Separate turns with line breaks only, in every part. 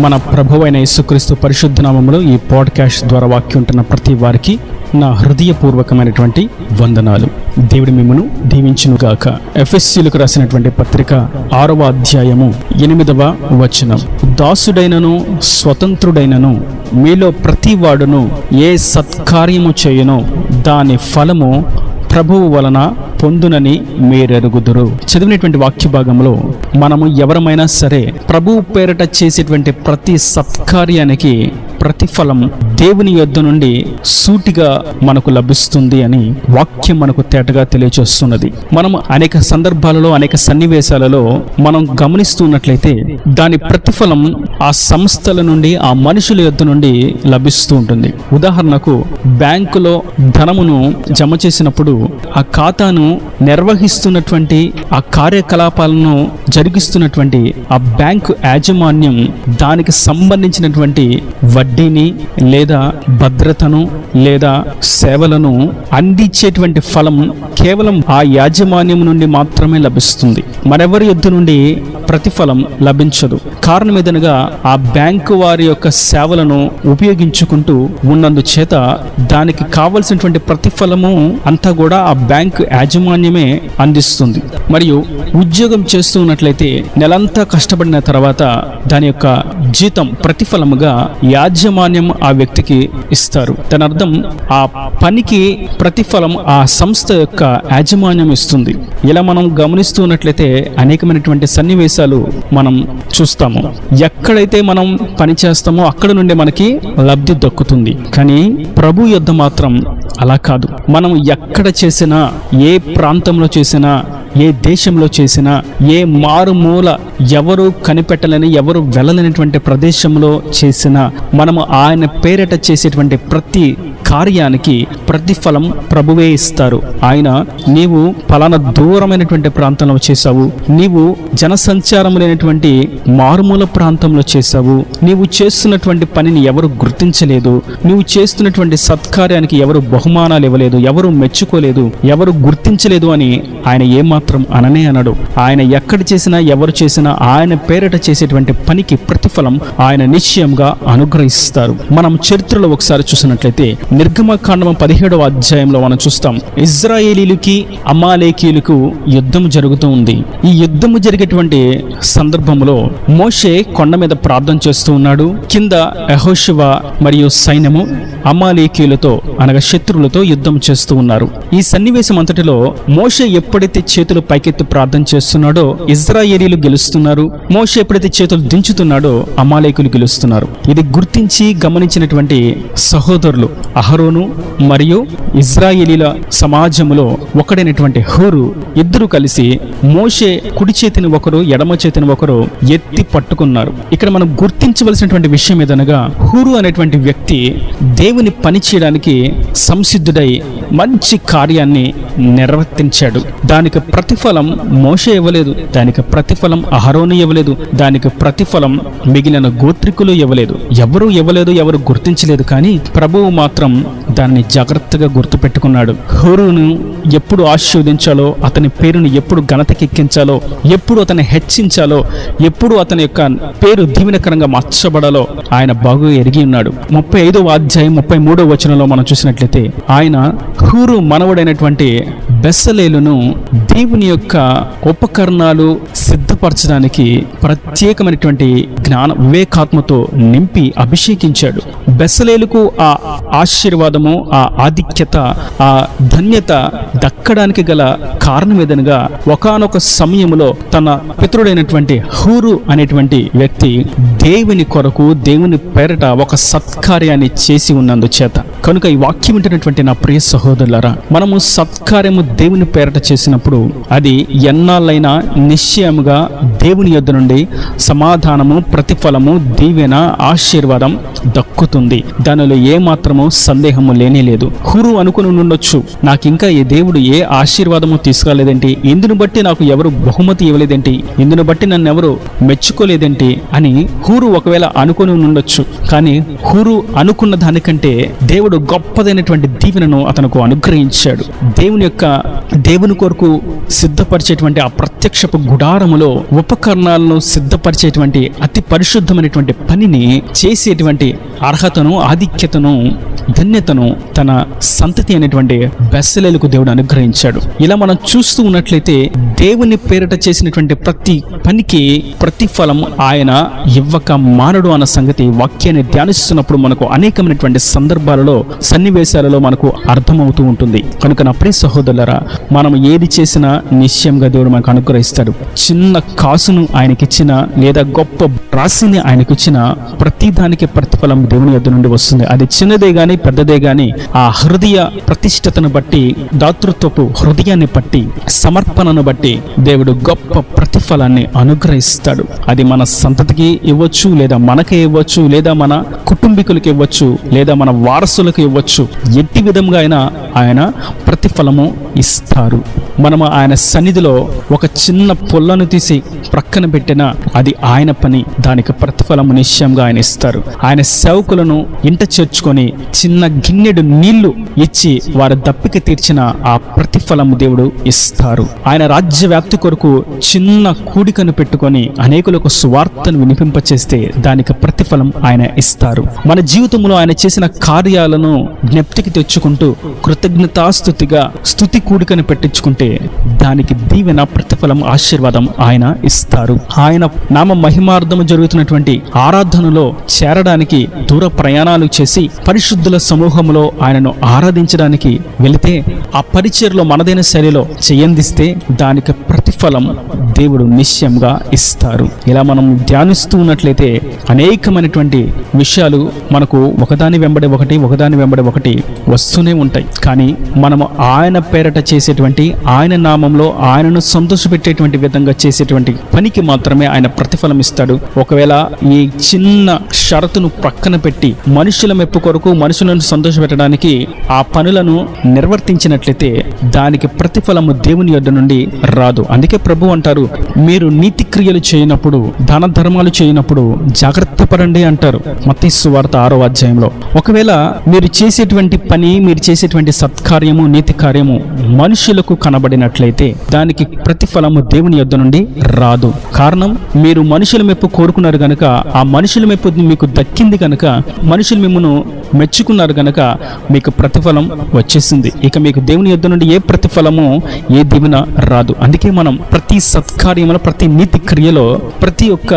మన ప్రభువైన యేసుక్రీస్తు పరిశుద్ధ నామములో ఈ పాడ్కాస్ట్ ద్వారా వాక్యం ఉంటున్న ప్రతి వారికి నా హృదయపూర్వకమైనటువంటి వందనాలు. దేవుడి మిమ్మును దీవించునుగాక. ఎఫెసీయులకు రాసినటువంటి పత్రిక 6వ అధ్యాయము 8వ వచనం. దాసుడైనను స్వతంత్రుడైనను మీలో ప్రతి వాడును ఏ సత్కార్యము చేయునో దాని ఫలము ప్రభువు వలన పొందునని మీరెరుగుదురు. చదివినటువంటి వాక్య భాగంలో మనము ఎవరమైనా సరే ప్రభువు పేరట చేసేటువంటి ప్రతి సత్కార్యానికి ప్రతిఫలం దేవుని యొద్ద నుండి సూటిగా మనకు లభిస్తుంది అని వాక్యం మనకు తేటగా తెలియజేస్తున్నది. మనం అనేక సందర్భాలలో అనేక సన్నివేశాలలో మనం గమనిస్తున్నట్లయితే దాని ప్రతిఫలం ఆ సంస్థల నుండి ఆ మనుషుల యొద్ద నుండి లభిస్తూ ఉంటుంది. ఉదాహరణకు బ్యాంకులో ధనమును జమ చేసినప్పుడు ఆ ఖాతాను నిర్వహిస్తున్నటువంటి ఆ కార్యకలాపాలను జరిగిస్తున్నటువంటి ఆ బ్యాంకు యాజమాన్యం దానికి సంబంధించినటువంటి వడ్డీని లేదా భద్రతను లేదా సేవలను అందించేటువంటి ఫలం కేవలం ఆ యాజమాన్యం నుండి మాత్రమే లభిస్తుంది. మరెవరి యొద్ద నుండి ప్రతిఫలం లభించదు. కారణం ఏదనగా ఆ బ్యాంకు వారి యొక్క సేవలను ఉపయోగించుకుంటూ ఉన్నందుచేత దానికి కావలసినటువంటి ప్రతిఫలము అంతా కూడా ఆ బ్యాంకు యాజమాన్యమే అందిస్తుంది. మరియు ఉద్యోగం చేస్తూ ఉన్నట్లయితే నెలంతా కష్టపడిన తర్వాత దాని యొక్క జీతం ప్రతిఫలముగా యాజమాన్యం ఆ వ్యక్తికి ఇస్తారు. దాని అర్థం ఆ పనికి ప్రతిఫలం ఆ సంస్థ యొక్క యాజమాన్యం ఇస్తుంది. ఇలా మనం గమనిస్తూ ఉన్నట్లయితే అనేకమైనటువంటి సన్నివేశాలు మనం చూస్తాము. ఎక్కడైతే మనం పని చేస్తామో అక్కడ నుండి మనకి లబ్ధి దక్కుతుంది. కానీ ప్రభు యొద్ద మాత్రం అలా కాదు. మనం ఎక్కడ చేసినా, ఏ ప్రాంతంలో చేసినా, ఏ దేశంలో చేసినా, ఏ మారుమూల ఎవరు కనిపెట్టలేని ఎవరు వెళ్ళలేనటువంటి ప్రదేశంలో చేసినా మనము ఆయన పేరిట చేసేటువంటి ప్రతి కార్యానికి ప్రతిఫలం ప్రభువే ఇస్తారు. ఆయన నీవు పలానా దూరమైనటువంటి ప్రాంతంలో చేశావు, నీవు జనసంచారం లేనటువంటి మారుమూల ప్రాంతంలో చేశావు, నీవు చేస్తున్నటువంటి పనిని ఎవరు గుర్తించలేదు, నువ్వు చేస్తున్నటువంటి సత్కార్యానికి ఎవరు బహుమానాలు ఇవ్వలేదు, ఎవరు మెచ్చుకోలేదు, ఎవరు గుర్తించలేదు అని ఆయన ఏమాత్రం అననే అనడు. ఆయన ఎక్కడ చేసినా ఎవరు చేసినా ఆయన పేరిట చేసేటువంటి పనికి ప్రతిఫలం ఆయన నిశ్చయంగా అనుగ్రహిస్తారు. మనం చరిత్రలో ఒకసారి చూసినట్లయితే నిర్గమకాండము 17వ అధ్యాయంలో మనం చూస్తాం. ఇజ్రాయేలీలకి అమాలేకీయులకు యుద్ధం జరుగుతూ ఉంది. ఈ యుద్ధము జరిగేటువంటి సందర్భంలో మోషే కొండ మీద ప్రార్థన చేస్తూ ఉన్నాడు. కింద యెహోషువ మరియు సైన్యము అమాలేకీయులతో అనగా శత్రువులతో యుద్ధం చేస్తూ ఉన్నారు. ఈ సన్నివేశం అంతటిలో మోషే ఎప్పుడైతే చేతులు పైకెత్తి ప్రార్థన చేస్తున్నాడో ఇజ్రాయేలీలు గెలుస్తున్నారు. మోషే ఎప్పుడైతే చేతులు దించుతున్నాడో అమాలేకీయులు గెలుస్తున్నారు. ఇది గుర్తించి గమనించినటువంటి సహోదరులు అహరోను మరియు ఇజ్రాయేలీల సమాజంలో ఒకడైనటువంటి హూరు ఇద్దరు కలిసి మోషే కుడి చేతిని ఒకరు ఎడమ చేతిని ఒకరు ఎత్తి పట్టుకున్నారు. ఇక్కడ మనం గుర్తించవలసినటువంటి విషయం ఏదనగా హూరు అనేటువంటి వ్యక్తి దేవుని పని చేయడానికి సంసిద్ధుడై మంచి కార్యాన్ని నిర్వర్తించాడు. దానికి ప్రతిఫలం మోషే ఇవ్వలేదు, దానికి ప్రతిఫలం అహరోను ఇవ్వలేదు, దానికి ప్రతిఫలం మిగిలిన గోత్రికులు ఇవ్వలేదు. ఎవరు గుర్తించలేదు. కానీ ప్రభువు మాత్రం దాన్ని జాగ్రత్తగా గుర్తుపెట్టుకున్నాడు. హూరును ఎప్పుడు ఆశీర్వదించాలో, అతని పేరును ఎప్పుడు ఘనతకెక్కించాలో, ఎప్పుడు అతన్ని హెచ్చించాలో, ఎప్పుడు అతని యొక్క పేరు దీవెనకరంగా మార్చబడాలో ఆయన బాగా ఎరిగి ఉన్నాడు. 35వ అధ్యాయం 33వ వచనంలో మనం చూసినట్లయితే ఆయన హూరు మనవడైనటువంటి బెసలేలును దేవుని యొక్క ఉపకరణాలు సిద్ధపరచడానికి ప్రత్యేకమైనటువంటి జ్ఞాన వివేకాత్మతో నింపి అభిషేకించాడు. బెసలేలుకు ఆ ఆశీర్వాదము, ఆ ఆధిక్యత, ఆ ధన్యత దక్కడానికి గల కారణం ఏదనగా ఒకానొక సమయంలో తన పితరుడైనటువంటి హూరు అనేటువంటి వ్యక్తి దేవుని కొరకు దేవుని పేరట ఒక సత్కార్యాన్ని చేసి ఉన్నందు చేత. కనుక ఈ వాక్యం వింటున్నటువంటి నా ప్రియ సహోదరులారా, మనము సత్కార్యము దేవుని పేరట చేసినప్పుడు అది ఎన్నాళ్ళైనా నిశ్చయముగా దేవుని యొద్ద నుండి సమాధానము, ప్రతిఫలము, దీవెన, ఆశీర్వాదం దక్కుతుంది. దానిలో ఏమాత్రము సందేహము లేనే లేదు. హూరు అనుకుని ఉండొచ్చు, నాకు ఇంకా ఈ దేవుడు ఏ ఆశీర్వాదము తీసుకురాలేదేంటి, ఇందును బట్టి నాకు ఎవరు బహుమతి ఇవ్వలేదేంటి, ఇందును బట్టి నన్ను ఎవరు మెచ్చుకోలేదేంటి అని హూరు ఒకవేళ అనుకుని ఉండొచ్చు. కానీ హూరు అనుకున్న దానికంటే దేవుడు గొప్పదైనటువంటి దీవెనను అతనుకు అనుగ్రహించాడు. దేవుని కొరకు సిద్ధపరిచేటువంటి ఆ ప్రత్యక్షపు గుడారములో ఉపకరణాలను సిద్ధపరిచేటువంటి అతి పరిశుద్ధమైనటువంటి పనిని చేసేటువంటి అర్హతను, ఆధిక్యతను, ధన్యతను తన సంతతి అనేటువంటి బెస్సలేలకు దేవుడు అనుగ్రహించాడు. ఇలా మనం చూస్తూ ఉన్నట్లయితే దేవుని పేరిట చేసినటువంటి ప్రతి పనికి ప్రతిఫలం ఆయన ఇవ్వక మానడు అన్న సంగతి వాక్యాన్ని ధ్యానిస్తున్నప్పుడు మనకు అనేకమైనటువంటి సందర్భాలలో, సన్నివేశాలలో మనకు అర్థమవుతూ ఉంటుంది. కనుక నా ప్రియ సహోదరులారా, మనం ఏది చేసినా నిశ్చయంగా దేవుడు మనకు అనుగ్రహిస్తాడు. చిన్న కాసును ఆయనకిచ్చిన లేదా గొప్ప రాశిని ఆయనకిచ్చిన ప్రతి దానికి ప్రతిఫలం దేవుని యొద్ద నుండి వస్తుంది. అది చిన్నదే గాని పెద్దదే గాని ఆ హృదయ ప్రతిష్టతను బట్టి, దాతృత్వపు హృదయాన్ని బట్టి, సమర్పణను బట్టి దేవుడు గొప్ప ప్రతిఫలాన్ని అనుగ్రహిస్తాడు. అది మన సంతతికి ఇవ్వచ్చు, లేదా మనకే ఇవ్వచ్చు, లేదా మన కుటుంబీకులకి ఇవ్వచ్చు, లేదా మన వారసులకు ఇవ్వచ్చు. ఎట్టి విధంగా అయినా ఆయన ప్రతిఫలము ఇస్తారు. మనము ఆయన సన్నిధిలో ఒక చిన్న పొల్లను తీసి ప్రక్కన పెట్టినా అది ఆయన పని, దానికి ప్రతిఫలము నిశ్చయంగా ఆయన ఇస్తారు. ఆయన సేవకులను ఇంట చేర్చుకొని చిన్న గిన్నెడు నీళ్లు ఇచ్చి వారి దప్పిక తీర్చిన ఆ ప్రతిఫలము దేవుడు ఇస్తారు. ఆయన రాజ్య వ్యాప్తి కొరకు చిన్న కూడికను పెట్టుకొని అనేకులకు సువార్తను వినిపింపచేస్తే దానికి ప్రతిఫలం ఆయన ఇస్తారు. మన జీవితంలో ఆయన చేసిన కార్యాలను జ్ఞప్తికి తెచ్చుకుంటూ కృతజ్ఞతాస్తుతిగా స్తుతి కూడికను పెట్టించుకుంటే దానికి దీవెన, ప్రతిఫలం, ఆశీర్వాదం ఆయన ఇస్తారు. ఆయన నామ మహిమార్థము జరుగుతున్నటువంటి ఆరాధనలో చేరడానికి దూర ప్రయాణాలు చేసి పరిశుద్ధుల సమూహంలో ఆయనను ఆరాధించడానికి వెళితే ఆ పరిచర్లో మనదైన శైలిలో చేయందిస్తే దానికి ప్రతిఫలం దేవుడు నిశ్చయంగా ఇస్తారు. ఇలా మనం ధ్యానిస్తూ ఉన్నట్లయితే అనేకమైనటువంటి విషయాలు మనకు ఒకదాని వెంబడి ఒకటి వస్తూనే ఉంటాయి. కానీ మనము ఆయన పేరట చేసేటువంటి, ఆయన నామంలో ఆయనను సంతోషపెట్టేటువంటి విధంగా చేసేటువంటి పనికి మాత్రమే ఆయన ప్రతిఫలం ఇస్తాడు. ఒకవేళ ఈ చిన్న షరతును ప్రక్కన పెట్టి మనుషుల మెప్పు కొరకు, మనుషులను సంతోషపెట్టడానికి ఆ పనులను నిర్వర్తించినట్లయితే దానికి ప్రతిఫలము దేవుని యొద్ద నుండి రాదు. అందుకే ప్రభు అంటారు, మీరు నీతి క్రియలు చేయనప్పుడు, దాన ధర్మాలు చేయనప్పుడు జాగ్రత్త పడండి అంటారు మత్తయి సువార్త 6వ అధ్యాయంలో. ఒకవేళ మీరు చేసేటువంటి పని, మీరు చేసేటువంటి సత్కార్యము, నీతి కార్యము మనుషులకు కనబడినట్లయితే దానికి ప్రతిఫలము దేవుని యొద్ద నుండి రాదు. కారణం, మీరు మనుషుల మెప్పు కోరుకున్నారు గనుక, ఆ మనుషుల మెప్పు మీకు దక్కింది కనుక, మనుషులు మిమ్మల్ని మెచ్చుకున్నారు గనుక మీకు ప్రతిఫలం వచ్చేసింది. ఇక మీకు దేవుని యొద్ద నుండి ఏ ప్రతిఫలము, ఏ దీవెన రాదు. అందుకే మనం ప్రతి సత్కార్యంలో, ప్రతి నీతి క్రియలో, ప్రతి ఒక్క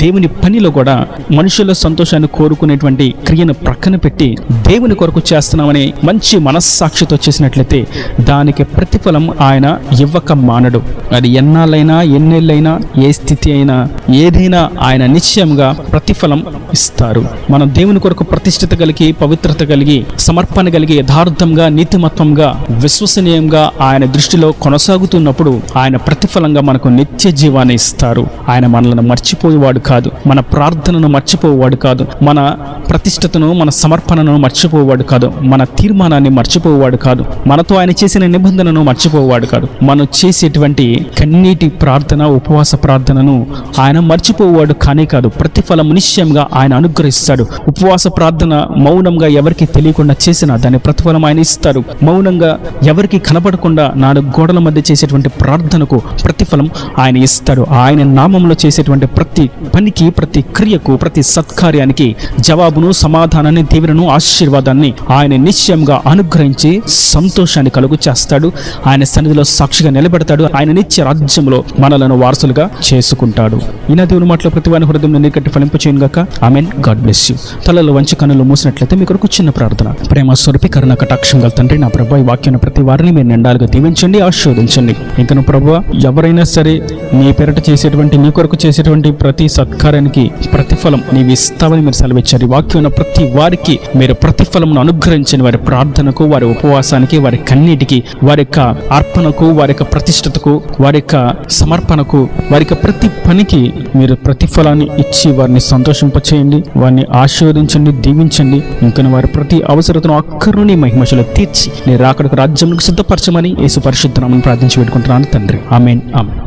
దేవుని పనిలో కూడా మనుషుల సంతోషాన్ని కోరుకునేటువంటి క్రియను ప్రక్కన పెట్టి దేవుని కొరకు చేస్తున్నామని మంచి మనస్సాక్షితో చేసినట్లయితే దానికి ప్రతిఫలం ఆయన ఇవ్వక మానడు. అది ఎన్నాళ్ళైనా, ఎన్నేళ్ళైనా, ఏ స్థితి అయినా, ఏదైనా ఆయన నిశ్చయంగా ప్రతిఫలం ఇస్తారు. మనం దేవుని కొరకు ప్రతిష్ఠిత కలిగి, పవిత్రత కలిగి, సమర్పణ కలిగి, యథార్థంగా, నీతిమత్వంగా, విశ్వసనీయంగా ఆయన దృష్టిలో కొనసాగుతున్నప్పుడు ఆయన ప్రతిఫలంగా మనకు నిత్య జీవాన్ని ఇస్తారు. ఆయన మనల్ని మర్చిపోయేవాడు కాదు, మన ప్రార్థనను మర్చిపోయేవాడు కాదు, మన ప్రతిష్టతను, మన సమర్పణను మర్చిపోయేవాడు కాదు, మన తీర్మానాన్ని మర్చిపోయేవాడు కాదు, మనతో ఆయన చేసిన నిబంధనను మర్చిపోయేవాడు కాదు. మనం చేసేటువంటి కన్నీటి ప్రార్థన, ఉపవాస ప్రార్థనను ఆయన మర్చిపోయేవాడు కానే కాదు. ప్రతిఫలం నిశ్చయంగా ఆయన అనుగ్రహిస్తాడు. ఉపవాస ప్రార్థన మౌనంగా ఎవరికి తెలియకుండా చేసినా దాని ప్రతిఫలం ఆయన ఇస్తారు. మౌనంగా ఎవరికి కనపడకుండా 4 గోడల మధ్య చేసేటువంటి ప్రార్థనకు ప్రతిఫలం ఆయన ఇస్తాడు. ఆయన నామంలో చేసేటువంటి ప్రతి పనికి, ప్రతి క్రియకు, ప్రతి సత్కార్యానికి జవాబును, సమాధానాన్ని, దీవెనను, ఆశీర్వాదాన్ని ఆయన నిశ్చయంగా అనుగ్రహించి సంతోషాన్ని కలుగు చేస్తాడు. ఆయన సన్నిధిలో సాక్షిగా నిలబెడతాడు. ఆయన నిత్య రాజ్యంలో మనలను వారసులుగా చేసుకుంటాడు. ఈయన దేవుని మాటలో ప్రతి వాని హృదయం నీకట్టి ఫలింపు చేయను గాక. ఆమెన్. God bless you. తలలో వంచి కన్నులు మూసినట్లయితే మీ కొరకు చిన్న ప్రార్థన. ప్రేమ స్వరూపి, కరుణ కటాక్షం గల తండ్రి, నా ప్రభువా, ఈ వాక్యాన్ని ప్రతి వారిని మీరు నిండాలుగా దీవించండి, ఆశీర్వదించండి. ఇంకను ప్రభువా, ఎవరైనా సరే నీ పేరట చేసేటువంటి, నీ కొరకు చేసేటువంటి ప్రతి సత్కారానికి ప్రతిఫలం నీవు ఇస్తావని మీరు సెలవిచ్చారు. ఈ వాక్యం ప్రతి వారికి మీరు ప్రతిఫలమును అనుగ్రహించండి. వారి ప్రార్థనకు, వారి ఉపవాసానికి, వారి కన్నీటికి, వారి యొక్క అర్పణకు, వారి యొక్క ప్రతిష్టతకు, వారి యొక్క సమర్పణకు, వారి యొక్క ప్రతి పనికి మీరు ప్రతిఫలాన్ని ఇచ్చి వారిని సంతోషింపచేయండి, వారిని ఆశీర్వదించండి, దీవించండి. ఇంకా వారి ప్రతి అవసరతను అక్కర్ను నీ మహిమశలో తీర్చి నీ రాకడకు రాజ్యంలో సిద్ధపరచమని యేసు పరిశుద్ధ నామమున ప్రార్థించి పెట్టుకుంటున్నాను తండ్రి. ఆమేన్. ఆమేన్.